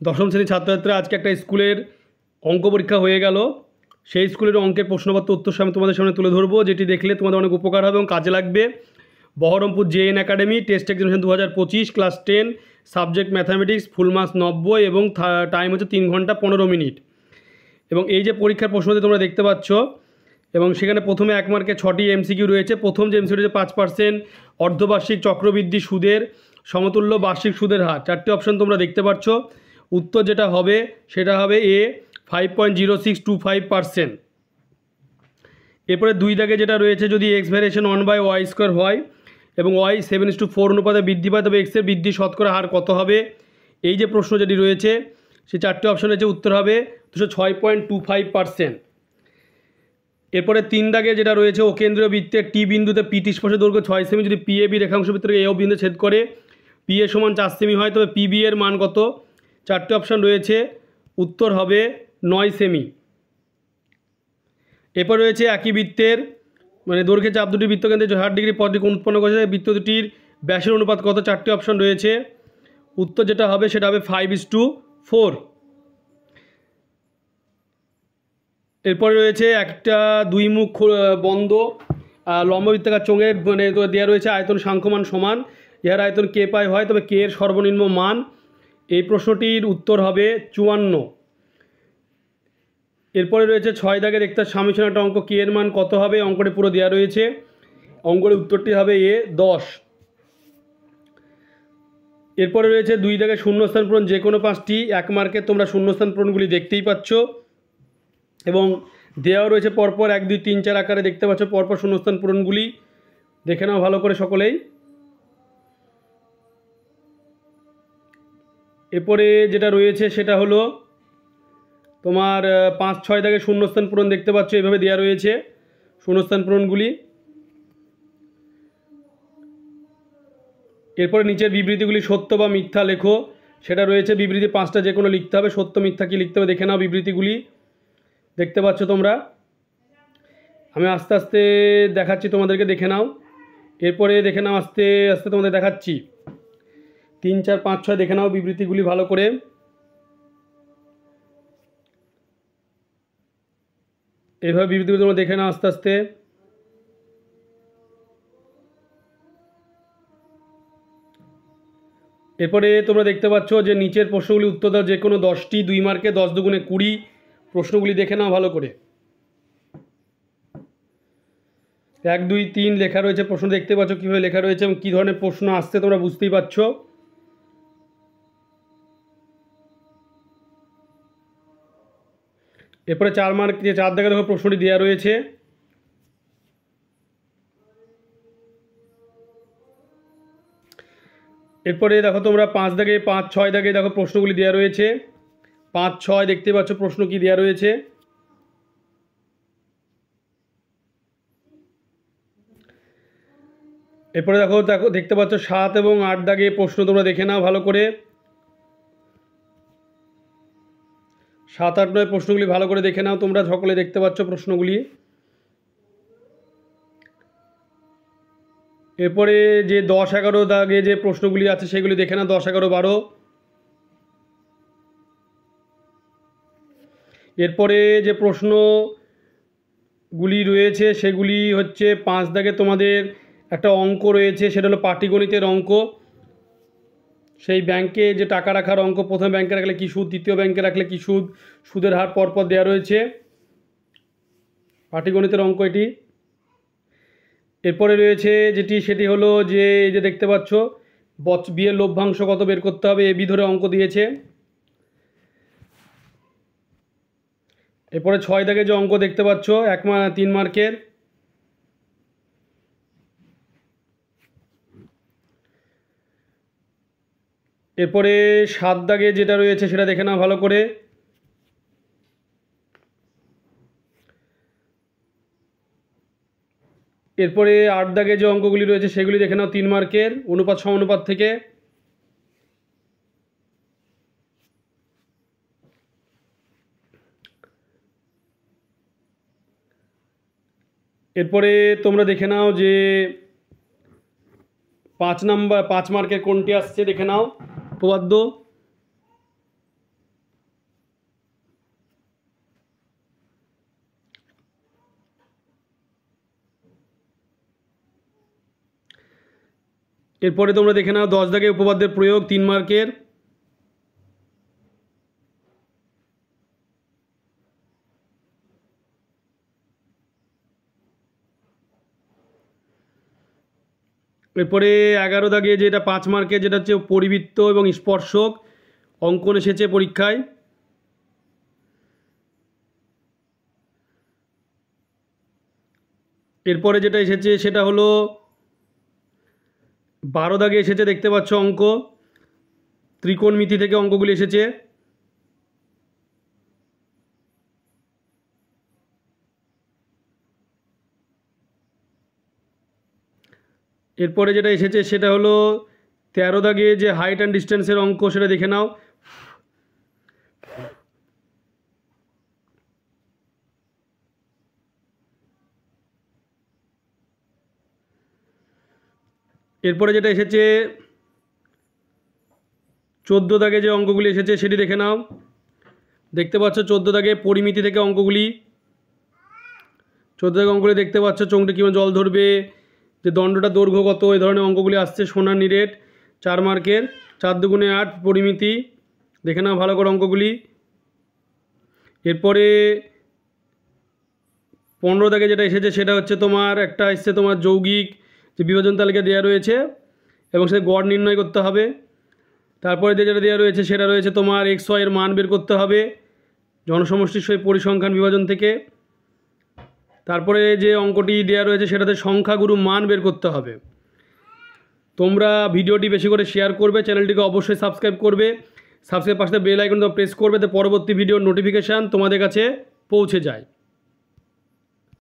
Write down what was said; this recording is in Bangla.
দশম শ্রেণীর ছাত্রছাত্রীরা আজকে একটা স্কুলের অঙ্ক পরীক্ষা হয়ে গেল। সেই স্কুলের অঙ্কের প্রশ্নপত্র উত্তর আমি তোমাদের সামনে তুলে ধরবো, যেটি দেখলে তোমাদের অনেক উপকার হবে এবং কাজে লাগবে। Baharampur JN academy, test examination 2025, class 10, subject mathematics, full marks 90 এবং টাইম হচ্ছে 3 ঘন্টা 15 মিনিট। এবং এই যে পরীক্ষার প্রশ্নটি তোমরা দেখতে পাচ্ছ, এবং সেখানে প্রথমে 1 মার্কে 6টি এমসিকিউ রয়েছে। প্রথম যে এমসিকিউ রয়েছে 5% অর্ধবার্ষিক চক্রবৃদ্ধি সুদের সমতুল্য বার্ষিক সুদের হার। 4টি অপশন তোমরা দেখতে পাচ্ছ। উত্তর যেটা হবে সেটা হবে এ 5.0625%। এরপরে 2 দাগে যেটা রয়েছে, যদি এক্স ভ্যারিয়েশন 1/y² হয় এবং y 7:4 অনুপাতে বৃদ্ধি পায়, তবে এক্সের বৃদ্ধি শতকরা হার কত হবে? এই যে প্রশ্ন যেটি রয়েছে সেই 4টি অপশন রয়েছে, উত্তর হবে 206.25%। এরপরে 3 দাগে যেটা রয়েছে, ও কেন্দ্রীয় বৃত্তের টি বিন্দুতে পিটি স্পর্শের দৈর্ঘ্য 6 সেমি, যদি পিএবি রেখাংশ বৃত্তের এও বিন্দু ছেদ করে পিএ সমান 4 সেমি হয়, তবে পিবি এর মান কত? 4টি অপশন রয়েছে, উত্তর হবে 9 সেমি। এরপর রয়েছে একই বৃত্তের দৈর্ঘ্যের চাপ দুটি বৃত্তকেন্দ্রে 60 ডিগ্রি পথ কোণ উৎপন্ন করেছে, বৃত্ত দুটির ব্যাসের অনুপাত কত? 4টি অপশন রয়েছে, উত্তর যেটা হবে সেটা হবে 5:4। এরপরে রয়েছে একটা দুই মুখ বন্ধ লম্ব বৃত্তাকার চোঙের দেওয়া রয়েছে আয়তন সাংখ্যমান সমান, ইহার আয়তন কে পাই হয়, তবে কে এর সর্বনিম্ন মান? এই প্রশ্নটির উত্তর হবে 54। এরপরে রয়েছে 6 দাগে দেখতে সামিশন একটা অঙ্ক, কে এর মান কত হবে? অঙ্কটি পুরো দেওয়া রয়েছে, অঙ্কের উত্তরটি হবে এ 10। এরপরে রয়েছে 2 দাগে শূন্যস্থান পূরণ, যে কোনো 5টি 1 মার্কে তোমরা শূন্যস্থান পূরণগুলি দেখতেই পাচ্ছ এবং দেওয়া রয়েছে পরপর 1, 2, 3, 4 আকারে দেখতে পাচ্ছ পরপর শূন্যস্থান পূরণগুলি। দেখে নাও ভালো করে সকলেই। এরপরে যেটা রয়েছে সেটা হলো তোমার 5, 6 দাগে শূন্যস্থান পূরণ দেখতে পাচ্ছ, এইভাবে দেওয়া রয়েছে শূন্যস্থান পূরণগুলি। এরপরে নিচের বিবৃতিগুলি সত্য বা মিথ্যা লেখো, সেটা রয়েছে। বিবৃতি 5টা যে কোনো লিখতে হবে, সত্য মিথ্যা কি লিখতে হবে দেখে নাও। বিবৃতিগুলি দেখতে পাচ্ছ তোমরা, আমি আস্তে আস্তে দেখাচ্ছি তোমাদেরকে, দেখে নাও। এরপরে দেখে নাও, আস্তে আস্তে তোমাদের দেখাচ্ছি। 3, 4, 5, 6 দেখে নাও বিবৃতিগুলি ভালো করে। এইভাবে বিবৃতিগুলি তোমরা দেখে নাও আস্তে আস্তে। এরপরে তোমরা দেখতে পাচ্ছ যে নিচের প্রশ্নগুলি উত্তর দাও যে কোনো 10টি, 2 মার্কে 10 দুগুণে 20। প্রশ্নগুলি দেখে নাও ভালো করে। 1, 2, 3 লেখা রয়েছে, প্রশ্ন দেখতে পাচ্ছ কীভাবে লেখা রয়েছে এবং কী ধরনের প্রশ্ন আসছে তোমরা বুঝতেই পারছ। এরপরে 4 মার্ক যে 4 দাগে দেখো প্রশ্নটি দেওয়া রয়েছে। এরপরে দেখো তোমরা 5 দাগে 5, 6 দাগে দেখো প্রশ্নগুলি দেওয়া রয়েছে। 5, 6 দেখতে পাচ্ছ প্রশ্ন কি দেওয়া রয়েছে। এরপরে দেখো দেখো দেখতে পাচ্ছ 7 এবং 8 দাগে প্রশ্ন তোমরা দেখে নাও ভালো করে। 7, 8, 9 প্রশ্নগুলি ভালো করে দেখে নাও তোমরা, সকলে দেখতে পাচ্ছ প্রশ্নগুলি। এরপরে যে 10, 11 দাগে যে প্রশ্নগুলি আছে সেগুলি দেখে নাও, 10, 11, 12। এরপরে যে প্রশ্নগুলি রয়েছে সেগুলি হচ্ছে 5 দাগে তোমাদের একটা অঙ্ক রয়েছে, সেটা হলো পাটিগণিতের অঙ্ক। সেই ব্যাংকে যে টাকা রাখার অঙ্ক, প্রথম ব্যাংকে রাখলে কী সুদ, দ্বিতীয় ব্যাংকে রাখলে কী সুদ, সুদের হার পরপর দেওয়া রয়েছে, পাটিগণিতের অঙ্ক এটি। এরপরে রয়েছে যেটি, সেটি হলো যে এই যে দেখতে পাচ্ছ বিয়ের লভ্যাংশ কত বের করতে হবে, এবি ধরে অঙ্ক দিয়েছে। এরপরে 6 দাগে যে অঙ্ক দেখতে পাচ্ছ 3 মার্কের। এরপরে 7 দাগে যেটা রয়েছে সেটা দেখে নাও ভালো করে। এরপরে 8 দাগে যে অঙ্কগুলি রয়েছে সেগুলি দেখে নাও 3 মার্কের, অনুপাত সমানুপাত থেকে। এরপরে তোমরা দেখে নাও যে 5 মার্কের কোনটি আসছে দেখে নাও উপপাদ্য। এরপরে তোমরা দেখে নাও 10 দাগে উপপাদ্যের প্রয়োগ 3 মার্কের। এরপরে 11 দাগে যেটা 5 মার্কের, যেটা হচ্ছে পরিবৃত্ত এবং স্পর্শক অঙ্কন এসেছে পরীক্ষায়। এরপরে যেটা এসেছে সেটা হলো 12 দাগে এসেছে, দেখতে পাচ্ছ অঙ্ক, ত্রিকোণমিতি থেকে অঙ্কগুলি এসেছে। এরপরে যেটা এসেছে সেটা হলো 13 দাগে যে হাইট অ্যান্ড ডিস্টেন্সের অঙ্ক, সেটা দেখে নাও। এরপরে যেটা এসেছে 14 দাগে যে অঙ্কগুলি এসেছে সেটি দেখে নাও। দেখতে পাচ্ছ 14 দাগে পরিমিতি থেকে অঙ্কগুলি। 14 দাগে অঙ্কগুলি দেখতে পাচ্ছ, চোঙটি কীভাবে জল ধরবে, যে দণ্ডটা দৈর্ঘ্য কত, এই ধরনের অঙ্কগুলি আসছে। সোনার নিরেট 4 মার্কের, 4 দুগুণে 8 পরিমিতি, দেখে নাও ভালো করে অঙ্কগুলি। এরপরে 15 দাগে যেটা এসেছে সেটা হচ্ছে তোমার একটা এসছে তোমার যৌগিক যে বিভাজন তালিকা দেওয়া রয়েছে এবং সে গড় নির্ণয় করতে হবে। তারপরে যেটা দেওয়া রয়েছে সেটা রয়েছে তোমার XY এর মান বের করতে হবে জনসমষ্টির সহিত পরিসংখ্যান বিভাজন থেকে। তারপরে যে অঙ্কটি দেওয়া রয়েছে সেটাতে সংখ্যাগুরু মান বের করতে হবে। তোমরা ভিডিওটি বেশি করে শেয়ার করবে, চ্যানেলটিকে অবশ্যই সাবস্ক্রাইব করবে, সাবস্ক্রাইব পাশে বেল আইকনটা প্রেস করবে, তো পরবর্তী ভিডিওর নোটিফিকেশান তোমাদের কাছে পৌঁছে যায়।